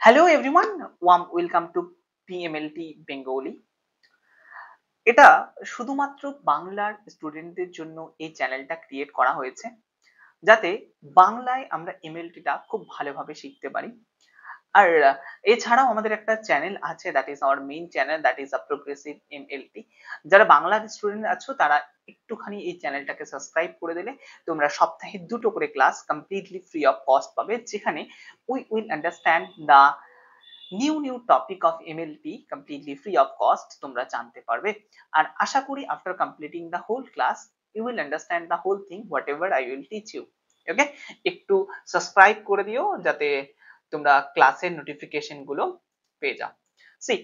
Hello everyone, warm welcome to PMLT Bengali. এটা শুধুমাত্র বাংলার স্টুডেন্টদের জন্য এই চ্যানেলটা ক্রিয়েট করা হয়েছে যাতে বাংলায় আমরা এমএলটিটা খুব ভালোভাবে শিখতে পারি। আর এছাড়াও আমাদের একটা চ্যানেল আছে, that is our main channel, that is a progressive MLT. যারা বাংলার স্টুডেন্ট আছো তারা একটুখানি এই চ্যানেলটাকে সাবস্ক্রাইব করে দিলে তোমরা সপ্তাহে দুটো করে class completely free of cost পাবে, যেখানে we will understand the new topic of MLT completely free of cost তোমরা জানতে পারবে। আর আশা করি after completing the whole class you will understand the whole thing whatever I will teach you. Okay, একটু subscribe করে দিও যাতে তোমরা ক্লাসের নোটিফিকেশন গুলো পেয়ে যাও। সি,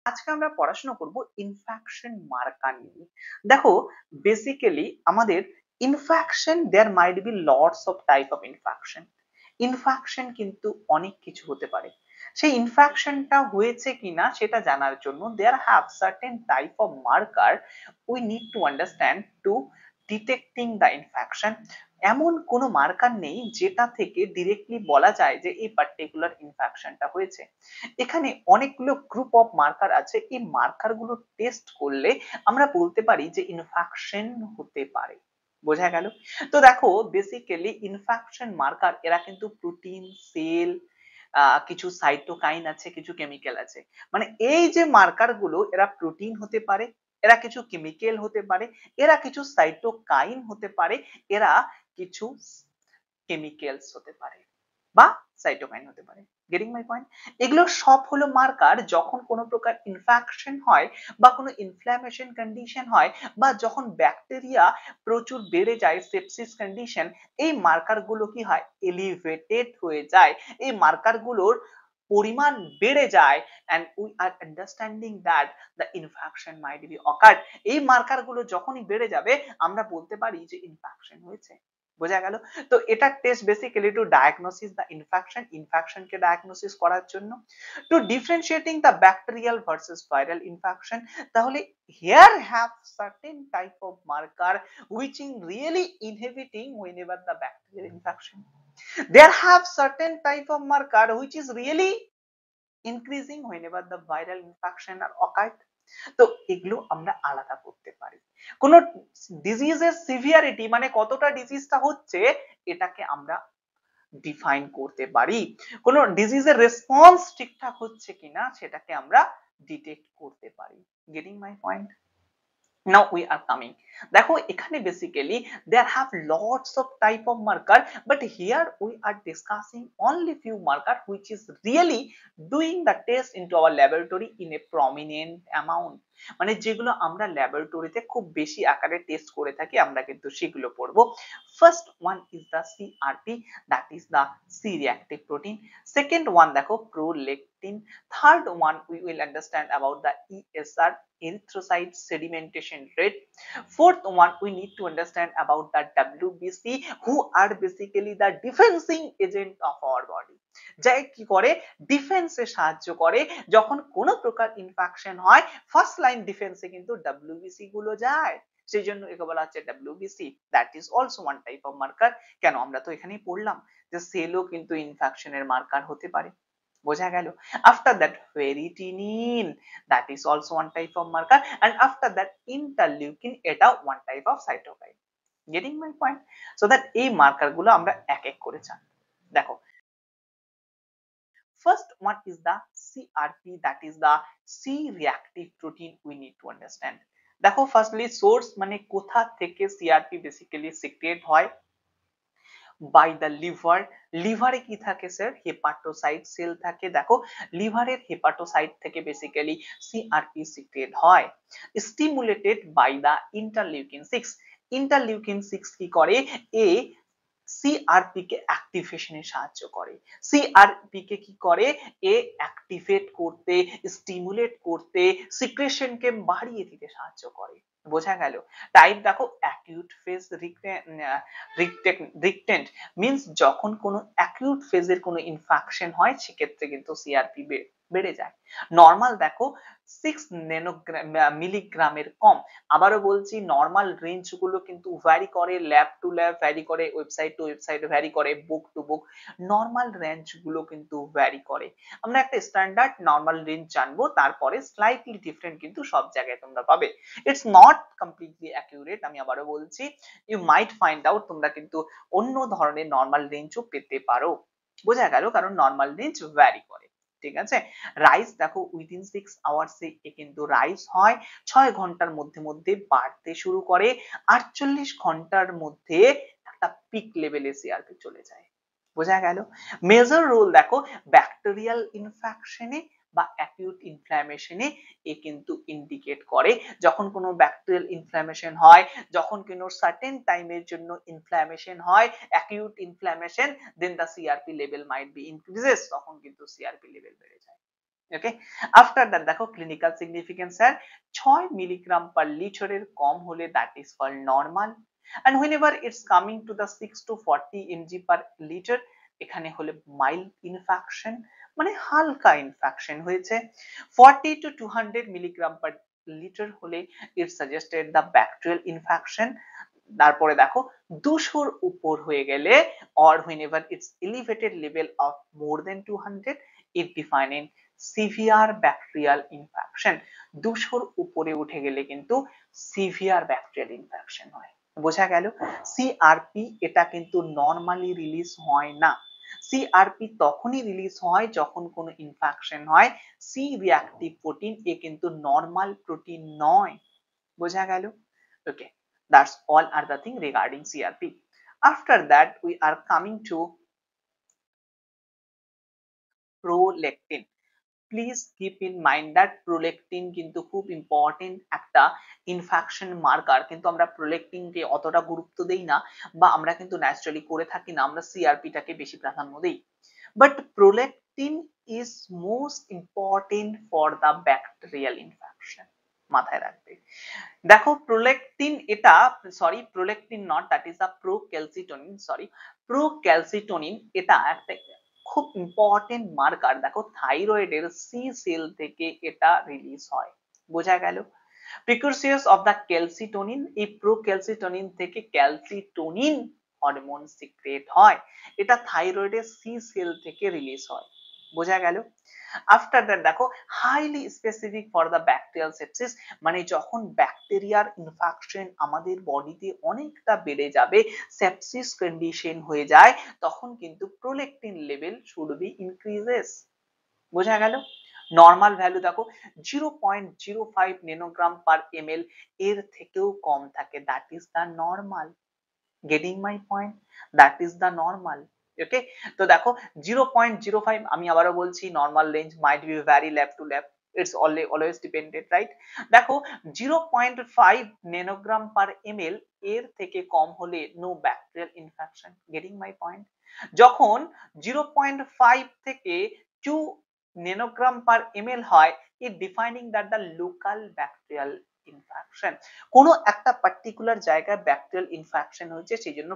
আজকে আমরা পড়াশোনা করব ইনফ্যাকশন মার্কার নিয়ে। দেখো, বেসিক্যালি আমাদের infection, there might be lots of type of infection. Infection কিন্তু অনেক কিছু হতে পারে। সেই ইনফ্যাকশনটা হয়েছে কিনা সেটা জানার জন্য there have certain type of marker we need to understand to detecting the infection. এমন কোনো মার্কার নেই যেটা থেকে ডিরেক্টলি বলা যায় যে এই পার্টিকুলার ইনফ্যাকশনটা হয়েছে। এখানে অনেকগুলো গ্রুপ অফ মার্কার আছে, এই মার্কার গুলো টেস্ট করলে আমরা বলতে পারি যে ইনফ্যাকশন হতে পারে। বোঝা গেল? তো দেখো, বেসিক্যালি ইনফ্যাকশন মার্কার এরা কিন্তু প্রোটিন, সেল, কিছু সাইটোকাইন আছে, কিছু কেমিক্যাল আছে। মানে এই যে মার্কার গুলো এরা প্রোটিন হতে পারে, এরা কিছু কেমিক্যাল হতে পারে, এরা কিছু সাইটোকাইন হতে পারে, এরা কিছু কেমিক্যালস হতে পারে বা সাইটোকাইন হতে পারে। Getting my point? এগুলো সব হলো মার্কার যখন কোনো প্রকার ইনফেকশন হয় বা কোনো ইনফ্ল্যামেশন কন্ডিশন হয় বা যখন ব্যাকটেরিয়া প্রচুর বেড়ে যায়, সেপসিস কন্ডিশন, এই মার্কার গুলো কি হয়, এলিভেটেড হয়ে যায়, এই মার্কার গুলোর পরিমাণ বেড়ে যায়, and we are understanding that the infection might be occurred। এই মার্কার গুলো যখনই বেড়ে যাবে আমরা বলতে পারি যে ইনফেকশন হয়েছে। বোঝা গেল? তো এটা test basically to diagnosis the infection, ইনফেকশনকে ডায়াগনোসিস করার জন্য, to differentiating the bacterial versus viral infection. তাহলে here have certain type of marker which in really inhibiting whenever the bacterial infection, there have certain type of marker which is really increasing whenever the viral infection are occurred। তো এগুলো আমরা আলাদা করতে পারি। কোন ডিজিজের severity মানে কতটা ডিজিজটা হচ্ছে এটাকে আমরা ডিফাইন করতে পারি। কোন ডিজিজের রেসপন্স ঠিকঠাক হচ্ছে কিনা সেটাকে আমরা ডিটেক্ট করতে পারি। Getting my point? Now we are coming, দেখো এখানে basically there have lots of type of marker, but here we are discussing only few marker which is really doing the test into our laboratory in a prominent amount। মানে যেগুলো আমরা ল্যাবরেটরিতে খুব বেশি আকারে test করে থাকি আমরা কিন্তু সেগুলো পড়বো। First one is the CRP, that is the C reactive protein. Second one দেখো prolactin. Third one we will understand about the ESR, erythrocyte sedimentation rate. Fourth one, we need to understand about the WBC, who are basically the defending agent of our body। যাই কি করে, ডিফেন্সে সাহায্য করে। যখন কোনো প্রকার ইনফেকশন হয় ফার্স্ট লাইন ডিফেন্সে কিন্তু WBC গুলো যায়, সেই জন্য একে বলা হচ্ছে WBC। That is also one type of marker. কেন, আমরা তো এখানেই পড়লাম যে সেলও কিন্তু ইনফেকশনের মার্কার হতে পারে। বোঝা গেল? After that ferritin, that is also one type of marker, and after that interleukin, এটা one type of cytokine। getting my point? so that এই মার্কার গুলো আমরা এক এক করে জানবো। দেখো, first one is the CRP, that is the C reactive protein we need to understand। দেখো, ফার্স্টলি সোর্স মানে কোথা থেকে সিআরপি বেসিক্যালি সিক্রিয়েট হয়, বাই দ্য লিভার। লিভারে কি থাকে স্যার, হেপাটোসাইট সেল থাকে। দেখো, লিভারের হেপাটোসাইট থেকে বেসিক্যালি সিআরপি সিক্রিয়েট হয়, stimulated by the interleukin 6। Interleukin 6 কি করে, এ সিআরপি কে অ্যাক্টিভেশনে সাহায্য করে। সিআরপি কে কি করে, এ অ্যাক্টিভেট করতে, স্টিমুলেট করতে, সিক্রেশনকে বাড়িয়ে দিতে সাহায্য করে। বোঝা গেল? টাইপ দেখো, অ্যাকিউট ফেজ মিন্স যখন কোনো অ্যাকিউট ফেজের কোনো ইনফেকশন হয় সেক্ষেত্রে কিন্তু সিআরপি বেড়ে যায়। নরমাল দেখো 6 মিলিগ্রামের কম। আবারও বলছি নরমাল রেঞ্জ গুলো কিন্তু ভ্যারি করে, ল্যাব টু ল্যাব ভ্যারি করে, ওয়েবসাইট টু ওয়েবসাইট ভ্যারি করে, book to book. Normal range গুলো কিন্তু ভ্যারি করে। আমরা একটা স্ট্যান্ডার্ড নরমাল রেঞ্জ জানবো, তারপরে স্লাইটলি ডিফারেন্ট কিন্তু সব জায়গায় তোমরা পাবে। ইটস নট কমপ্লিটলি অ্যাকিউরেট, আমি আবারও বলছি। ইউ মাইট ফাইন্ড আউট তোমরা কিন্তু অন্য ধরনের নরমাল রেঞ্জও পেতে পারো। বোঝা গেল? কারণ নরমাল রেঞ্জ ভ্যারি করে। ঠিক আছে? রাইজ দেখো উইদিন 6 আওয়ার্স এ কিন্তু রাইজ হয়, 6 ঘন্টার মধ্যে মধ্যে বাড়তে শুরু করে, 48 ঘন্টার মধ্যে একটা পিক লেভেলে সিআরপি চলে যায়। বোঝা গেল? মেজর রোল দেখো ব্যাকটেরিয়াল ইনফেকশনে বা অ্যাকিউট ইনফ্ল্যামেশনে এ কিন্তু ইন্ডিকেট করে। যখন কোনো ব্যাকটেরিয়াল ইনফ্ল্যামেশন হয়, যখন কোনো সার্টেন টাইমের জন্য ইনফ্ল্যামেশন হয়, acute inflammation, then the CRP level might be increases, তখন কিন্তু সিআরপি লেভেল বেড়ে যায়। ওকে, আফটার দ্যাট দেখো clinical significance sir 6 milligram per লিটারের কম হলে that is called normal, and whenever it's coming to the 6 to 40 mg per liter এখানে হলে মাইল্ড ইনফেকশন, মানে হালকা ইনফেকশন হয়েছে। 40 to 200 মিলিগ্রাম পার লিটার হলে ইট সাজেস্টেড দ্য ব্যাকটেরিয়াল ইনফেকশন। তারপরে দেখো 200 উপর হয়ে গেলে or whenever it's elevated level of more than 200 it defining severe bacterial infection. 200 উপরে উঠে গেলে কিন্তু সিভিয়ার ব্যাকটেরিয়াল ইনফেকশন হয়। বোঝা গেল? সিআরপি এটা কিন্তু নরমালি রিলিজ হয় না। সিআরপি তখনই রিলিজ হয় যখন কোনো ইনফেকশন হয়। সি রিঅ্যাক্টিভ প্রোটিন এ কিন্তু নরমাল প্রোটিন নয়। বোঝা গেল? ওকে, that's all are the thing regarding CRP. After that we are coming to prolactin. Please keep in mind that prolactin কিন্তু খুব ইম্পর্টেন্ট একটা ইনফেকশন মার্কার, কিন্তু আমরা প্রোলেকটিনকে অতটা গুরুত্ব দেই না, বা আমরা কিন্তু ন্যাচারালি করে থাকি না, আমরা সিআরপিটাকে বেশি প্রাধান্য দিই। But prolactin is most important for the bacterial infection, মাথায় রাখবে। দেখো প্রোলেকটিন এটা, sorry prolactin not, that is the procalcitonin, sorry procalcitonin এটা একটা খুব ইম্পর্টেন্ট মার্কার। দেখো থাইরয়েডের সি সেল থেকে এটা রিলিজ হয়। বোঝা গেল? প্রিকুরসিয়াস অফ দ্য ক্যালসিটোনিন, এই প্রোক্যালসিটোনিন থেকে ক্যালসিটোনিন হরমোন সিক্রেট হয়, এটা থাইরয়েডের সি সেল থেকে রিলিজ হয়। বোঝা গেল? আফটার দ্যাট দেখো highly specific for the bacterial sepsis, মানে যখন ব্যাকটেরিয়ার ইনফেকশন আমাদের বডিতে অনেকটা বেড়ে যাবে, সেপসিস কন্ডিশন হয়ে যায়, তখন কিন্তু prolactin level should be increases. বোঝা গেল? নরমাল ভ্যালু দেখো 0.05 ন্যানোগ্রাম পার এমএল, এর থেকেও কম থাকে, that is the normal. Getting my point? That is the normal. Okay, তো দেখো 0.05, আমি আবারও বলছি normal range might be vary lab to lab, it's always dependent, right? দেখো 0.5 ন্যানোগ্রাম পার এমএল, এর থেকে কম হলে no bacterial infection. Getting my point? যখন 0.5 থেকে 2 ন্যানোগ্রাম পার এমএল হয়, it defining that the local bacterial infection, কোনো একটা পার্টিকুলার জায়গায় ব্যাকটেরিয়াল ইনফেকশন হয়েছে, সেই জন্য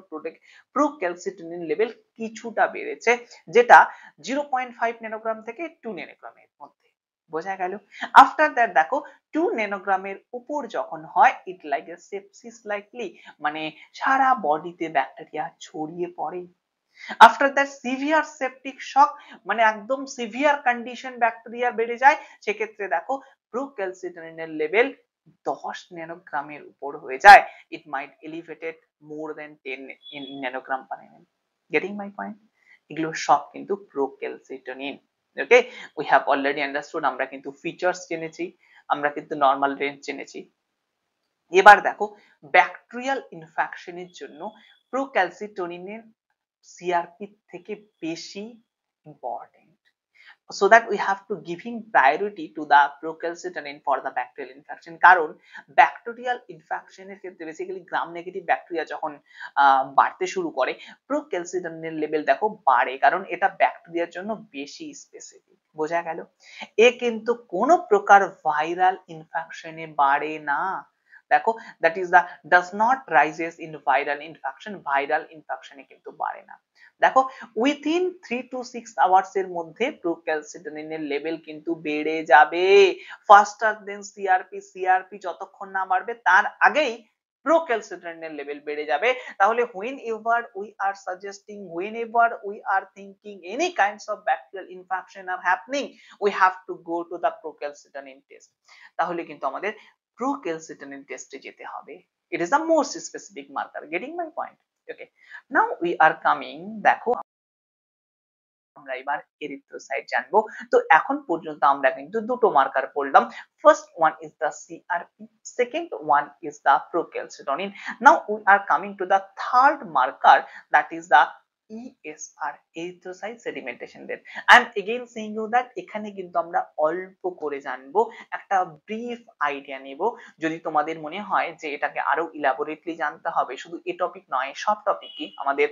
প্রোক্যালসিটোনিন লেভেল কিছুটা বেড়েছে, যেটা 0.5 ন্যানোগ্রাম থেকে 2 ন্যানোগ্রামের মধ্যে। বোঝা গেল? আফটার দ্যাট দেখো 2 ন্যানোগ্রামের উপর যখন হয়, it like a sepsis likely, মানে সারা বডিতে ব্যাকটেরিয়া ছড়িয়ে পড়ে। After that severe septic shock, মানে একদম সিভিয়ার কন্ডিশন ব্যাকটেরিয়া বেড়ে যায়, সেক্ষেত্রে দেখো প্রোক্যালসিটোনিনের লেভেল 10 ন্যানোগ্রামের উপর হয়ে যায়, it might elevated more than 10 nanogram per ml. Getting my point? এগুলো সব কিন্তু procalcitonin. Okay, we have already understood, আমরা কিন্তু ফিচার্স জেনেছি, আমরা কিন্তু নরমাল রেঞ্জ জেনেছি। এবার দেখো ব্যাকটেরিয়াল ইনফেকশনের জন্য প্রোক্যালসিটোনিনের সিআরপি থেকে বেশি important, so that we have to giving priority to the procalcitonin for the bacterial infection, কারণ ব্যাকটেরিয়াল ইনফেকশনের ক্ষেত্রে বেসিক্যালি গ্রাম নেগেটিভ ব্যাকটেরিয়া যখন বাড়তে শুরু করে, প্রোক্যালসিটোনিনের লেভেল দেখো বাড়ে, কারণ এটা ব্যাকটেরিয়ার জন্য বেশি স্পেসিফিক। বোঝা গেল? এ কিন্তু কোনো প্রকার ভাইরাল ইনফেকশনে বাড়ে না। দেখো that is the does not rises in viral infection, viral ইনফেকশনে কিন্তু বাড়ে না। দেখো উইথিন 3 to 6 আওয়ার্স এর মধ্যে প্রোক্যালসিটনিনের লেভেল কিন্তু বেড়ে যাবে ফাস্টার দেন সিআরপি। সিআরপি যতক্ষণ না বাড়বে তার আগেই প্রোক্যালসিটনিনের লেভেল বেড়ে যাবে। তাহলে whenever we are suggesting, whenever we are thinking any kinds of bacterial infection are happening, we have to go to the procalcitonin test। তাহলে কিন্তু আমাদের procalcitonin টেস্টে যেতে হবে। It is the most specific marker, getting my point? Okay, now we are coming, দেখো আমরা এবার erythrocyte জানবো। তো এখন পর্যন্ত আমরা কিন্তু দুটো মার্কার পড়লাম। First one is the CRP, second one is the procalcitonin. Now we are coming to the third marker, that is the ESR, erythrocyte sedimentation rate. I am again saying you that এখানে কিন্তু আমরা অল্প করে জানবো, একটা brief idea নেব। যদি তোমাদের মনে হয় যে এটাকে আরো ইলাবোরেটলি জানতে হবে, শুধু এই টপিক নয় সব টপিকই আমাদের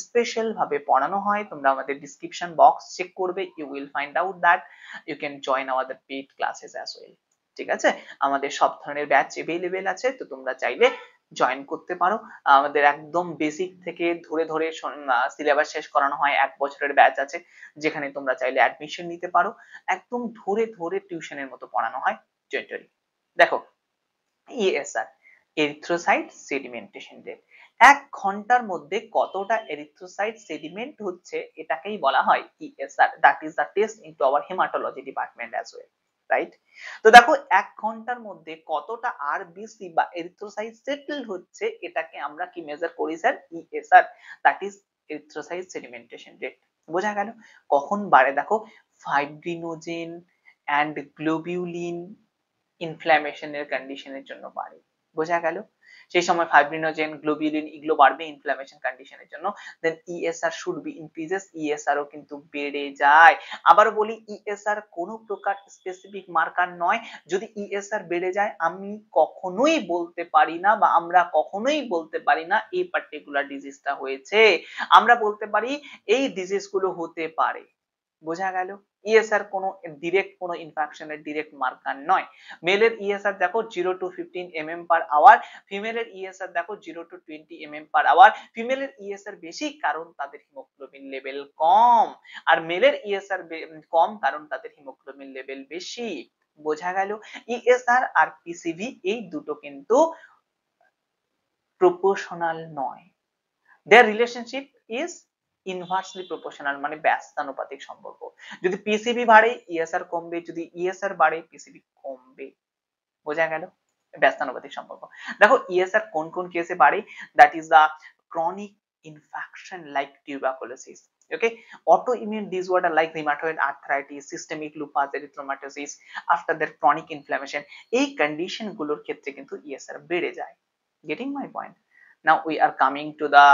স্পেশাল ভাবে পড়ানো হয়। তোমরা আমাদের ডিসক্রিপশন বক্স চেক করবে, you will find out that you can join our paid classes as well. ঠিক আছে, আমাদের সব ধরনের ব্যাচ এভেইলেবল আছে, তো তোমরা চাইলে জয়েন করতে পারো। আমাদের একদম বেসিক থেকে ধরে ধরে সিলেবাস শেষ করানো হয়, 1 বছরের ব্যাচ আছে যেখানে তোমরা চাইলে অ্যাডমিশন নিতে পারো। একদম ধরে ধরে টিউশনের মতো পড়ানো হয়। জয়েন্টারি দেখো, ESR, এরিথ্রোসাইট সেডিমেন্টেশন রেট। 1 ঘন্টার মধ্যে কতটা এরিথ্রোসাইট সেডিমেন্ট হচ্ছে এটাকেই বলা হয় ESR, that is the test into our haematology department as well, right? তো দেখো 1 ঘন্টার মধ্যে কতটা আরবিসি বা এরিথ্রোসাইট সেটেল হচ্ছে এটাকে আমরা কি মেজার করি sir? ESR, that is erythrocyte sedimentation rate. বোঝা গেল? কখন বাড়ে দেখো, ফাইব্রিনোজেন অ্যান্ড গ্লোবিউলিন ইনফ্ল্যামেশনের কন্ডিশনের জন্য বাড়ে। বোঝা গেল? সেই সময় ফাইব্রিনোজেন, গ্লোবিউলিন এগুলো বাড়বে ইনফ্ল্যামেশন কন্ডিশনের জন্য। দেন ESR should be increases, ESR ও কিন্তু বেড়ে যায়। আবার বলি ESR কোনো প্রকার স্পেসিফিক মার্কার নয়। যদি ESR বেড়ে যায় আমি কখনোই বলতে পারি না, বা আমরা কখনোই বলতে পারি না এই পার্টিকুলার ডিজিজটা হয়েছে। আমরা বলতে পারি এই ডিজিজ গুলো হতে পারে। বোঝা গেল? ESR কোনো ডিরেক্ট কোনো ইনফেকশনের ডিরেক্ট মার্কার নয়। মেলের ESR দেখো 0 to 15 mm/hour, ফিমেলের ESR দেখো 0 to 20 mm/hour। ফিমেলের ESR বেশি কারণ তাদের হিমোগ্লোবিন লেভেল কম, আর মেলের ESR কম কারণ তাদের হিমোগ্লোবিন লেভেল বেশি। বোঝা গেল? ESR আর PCV এই দুটো কিন্তু প্রপোর্শনাল নয়। their relationship is inversely proportional, মানে ব্যস্তানুপাতিক সম্পর্ক। যদি পিসিবি বাড়ে ESR কমবে, যদি ESR বাড়ে পিসিবি কমবে। বোঝা গেল? ব্যস্তানুপাতিক সম্পর্ক। দেখো ESR কোন কোন কেসে বাড়ে, that is the chronic infection like tuberculosis, okay, autoimmune disorder like rheumatoid arthritis, systemic lupus erythematosus after their chronic inflammation, এই কন্ডিশন গুলোর ক্ষেত্রে কিন্তু ESR বেড়ে যায়। Getting my point? Now we are coming to the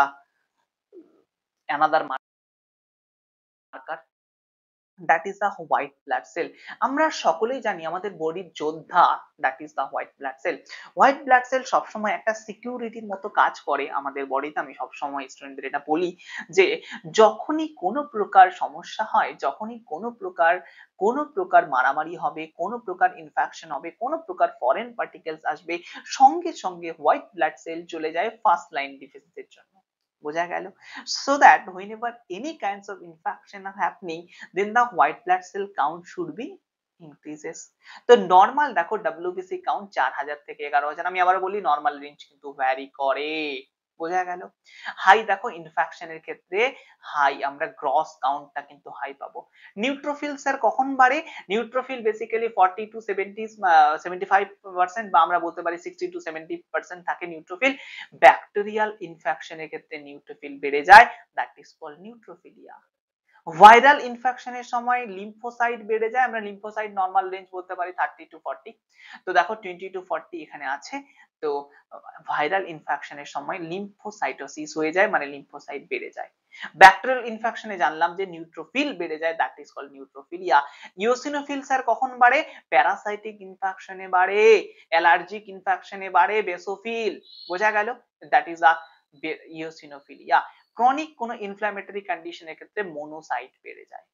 another marker, that is the white blood cell। আমরা সকলেই জানি আমাদের বডির যোদ্ধা that is the white blood cell। White blood cell সবসময় একটা সিকিউরিটির মতো কাজ করে আমাদের বডিতে। আমি সবসময় স্টুডেন্টদের এটা বলি যে যখনই কোনো প্রকার সমস্যা হয়, যখনই কোনো প্রকার মারামারি হবে, কোনো প্রকার ইনফেকশন হবে, কোনো প্রকার ফরেন পার্টিকেলস আসবে, সঙ্গে সঙ্গে হোয়াইট ব্লাড সেল চলে যায় ফার্স্ট লাইন ডিফেন্সের জন্য। বোঝা গেল? so that whenever any kinds of infection are happening, then the white blood cell count should be increases। তো নরমাল দেখো WBC কাউন্ট 4000 থেকে 11000। আমি আবার বলি নরমাল রেঞ্জ কিন্তু ভ্যারি করে। বোঝা গেল? হাই দেখো ইনফেকশনের ক্ষেত্রে হাই, আমরা গ্রস কাউন্টটা কিন্তু হাই পাবো। নিউট্রোফিল স্যার কখন বাড়ে? নিউট্রোফিল বেসিক্যালি 40 to 75% বা আমরা বলতে পারি 60 to 70% থাকে নিউট্রোফিল। ব্যাকটেরিয়াল ইনফেকশনের ক্ষেত্রে নিউট্রোফিল বেড়ে যায়, দ্যাট ইজ কল্ড নিউট্রোফিলিয়া। ভাইরাল ইনফেকশনের সময় লিম্ফোসাইট বেড়ে যায়, আমরা লিম্ফোসাইট নরমাল রেঞ্জ বলতে পারি 30 to 40। তো দেখো 20 to 40 এখানে আছে। তো ভাইরাল ইনফেকশনের সময় লিম্ফোসাইটোসিস হয়ে যায়, মানে লিম্ফোসাইট বেড়ে যায়। ব্যাকটেরিয়াল ইনফেকশনে জানলাম যে নিউট্রোফিল বেড়ে যায়, that is called neutrophilia. Eosinophil sir কখন বাড়ে? প্যারাসাইটিক ইনফেকশনে বাড়ে, অ্যালার্জিক ইনফেকশনে বাড়ে বেসোফিল। বোঝা গেল? That is a eosinophilia. Chronic কোনো ইনফ্ল্যামেটরি কন্ডিশনের ক্ষেত্রে মনোসাইট বেড়ে যায়।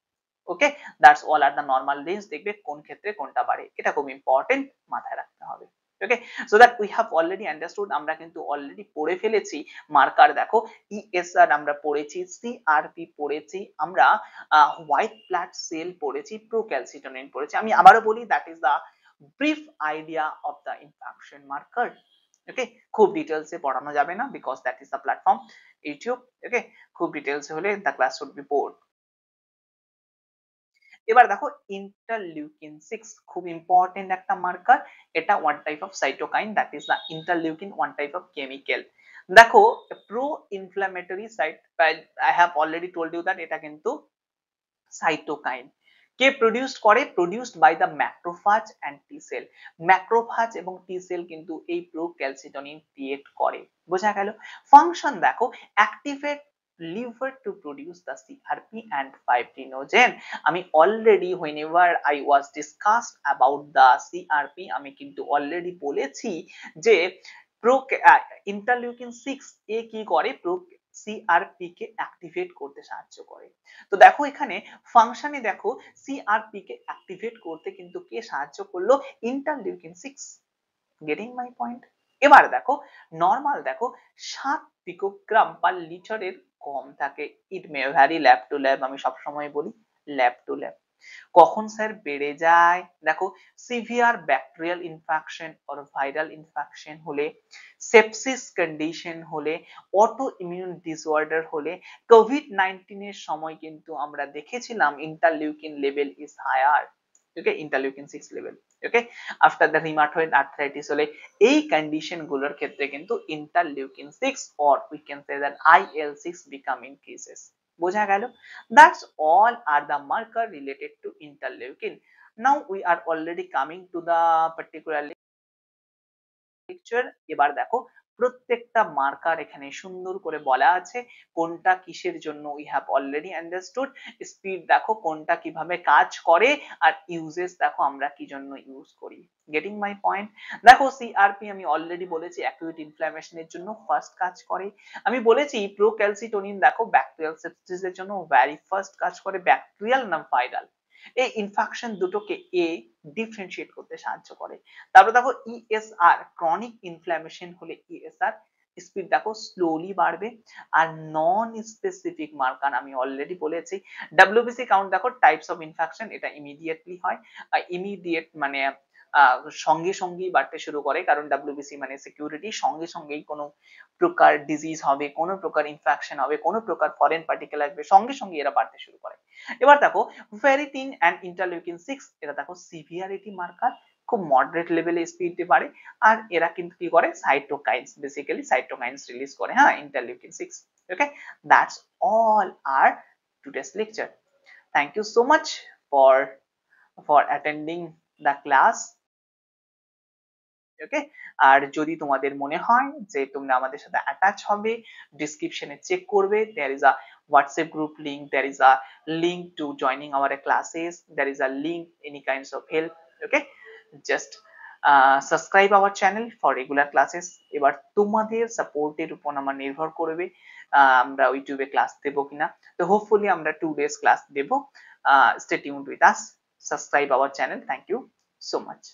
Okay, that's all are the normal range. দেখবে কোন ক্ষেত্রে কোনটা বাড়ে, এটা খুব ইম্পর্টেন্ট, মাথায় রাখতে হবে। Okay, so that we have already understood, আমরা কিন্তু অলরেডি পড়ে ফেলেছি মার্কার। দেখো ইএসআর আমরা পড়েছি, সিআরপি পড়েছি, আমরা হোয়াইট ব্লাড সেল পড়েছি, প্রোক্যালসিটোনিন পড়েছি। আমি আবারও বলি, that is the brief idea of the infection marker. Okay, খুব ডিটেলস এ পড়ানো যাবে না, because that is the platform YouTube. Okay, খুব ডিটেলস হলে the class should be bored. এবার দেখো ইন্টারলিউকিন 6 খুব ইম্পর্টেন্ট একটা মার্কার। এটা one type of cytokine, that is the interleukin, one type of chemical. দেখো pro inflammatory site, I have already told you that এটা কিন্তু সাইটোকাইন। কে produced করে? Produced by the macrophage and T cell. Macrophage এবং T sell কিন্তু এই প্রোক্যালসিটোনিন create করে। বোঝা গেল? ফাংশন দেখো, activate liver to produce the CRP and fibrinogen. আমি already whenever I was discussed about the CRP, আমি কিন্তু already বলেছি যে ইন্টারলিউকিন 6 এ কি করে? সিআরপি কে অ্যাক্টিভেট করতে সাহায্য করে। তো দেখো এখানে ফাংশনে দেখো সিআরপি কে অ্যাক্টিভেট করতে কিন্তু কে সাহায্য করলো? ইন্টারলিউকিন 6। Getting my point? এবার দেখো নরমাল দেখো 7 পিকোগ্রাম পার লিটারের কম থাকে। It may vary lab to lab, আমি সবসময় বলি ল্যাব টু ল্যাব। কখন স্যার বেড়ে যায়? দেখো severe bacterial infection or viral infection হলে, সেপসিস কন্ডিশন হলে, অটো ইমিউন ডিসঅর্ডার হলে, কোভিড-19 এর সময় কিন্তু আমরা দেখেছিলাম interleukin level is higher. Okay, interleukin 6 level. Okay, after the rheumatoid arthritis হলে এই কন্ডিশন গুলোর ক্ষেত্রে কিন্তু interleukin 6 or we can say that IL-6 become increases. বোঝা গেল? That's all are the marker related to interleukin. Now we are already coming to the particular lecture. এবার দেখো প্রত্যেকটা মার্কার এখানে সুন্দর করে বলা আছে, কোনটা কিসের জন্য we have already understood. Speed দেখো কোনটা কিভাবে কাজ করে, আর ইউজেস দেখো আমরা কি জন্য ইউজ করি। Getting my point? দেখো সিআরপি আমি অলরেডি বলেছি অ্যাকিউট ইনফ্ল্যামেশনের জন্য ফার্স্ট কাজ করে। আমি বলেছি প্রোক্যালসিটোনিন দেখো ব্যাকটেরিয়াল সেপসিসের জন্য ভেরি ফার্স্ট কাজ করে, ব্যাকটেরিয়াল না ভাইরাল। এই ইনফেকশন দুটোকে এ ডিফারেন্সিয়েট করতে সাহায্য করে। তারপর দেখো ইএসআর, ক্রনিক ইনফ্ল্যামেশন হলে ইএসআর স্পিড দেখো স্লোলি বাড়বে। আর নন স্পেসিফিক মার্কার আমি অলরেডি বলেছি। ডব্লিউবিসি কাউন্ট দেখো টাইপস অফ ইনফেকশন, এটা ইমিডিয়েটলি হয়, ইমিডিয়েট মানে সঙ্গে সঙ্গেই বাড়তে শুরু করে, কারণ ডব্লিউবিসি মানে সিকিউরিটি, সঙ্গে সঙ্গেই কোনো প্রকার ডিজিজ হবে, কোনো প্রকার ইনফেকশন হবে, কোনো প্রকার ফরেন পার্টিকেল আসবে, সঙ্গে সঙ্গে এরা বাড়তে শুরু করে। এবার দেখো ফেরিটিন এন্ড ইন্টারলিউকিন 6, এটা দেখো সিভিয়ারিটি মার্কার, খুব মডারেট লেভেলে স্পিডে বাড়ে। আর এরা কিন্তু কি করে? সাইটোকাইনস, বেসিক্যালি সাইটোকাইনস রিলিজ করে, হ্যাঁ, interleukin 6। Okay, that's all our today's lecture. Thank you so much for attending the class. Okay, আর যদি তোমাদের মনে হয় যে তোমরা আমাদের সাথে অ্যাটাচ হবে, ডিসক্রিপশনে চেক করবে, there is a WhatsApp group link, there is a link to joining our classes, there is a link any kinds of help. Okay, just subscribe our channel for regular classes. এবার তোমাদের সাপোর্টের উপর আমার নির্ভর করবে আমরা ইউটিউবে ক্লাস দেব কিনা। তো হোপফুলি আমরা 2 days ক্লাস দেব। Stay tuned with us, subscribe our channel. Thank you so much.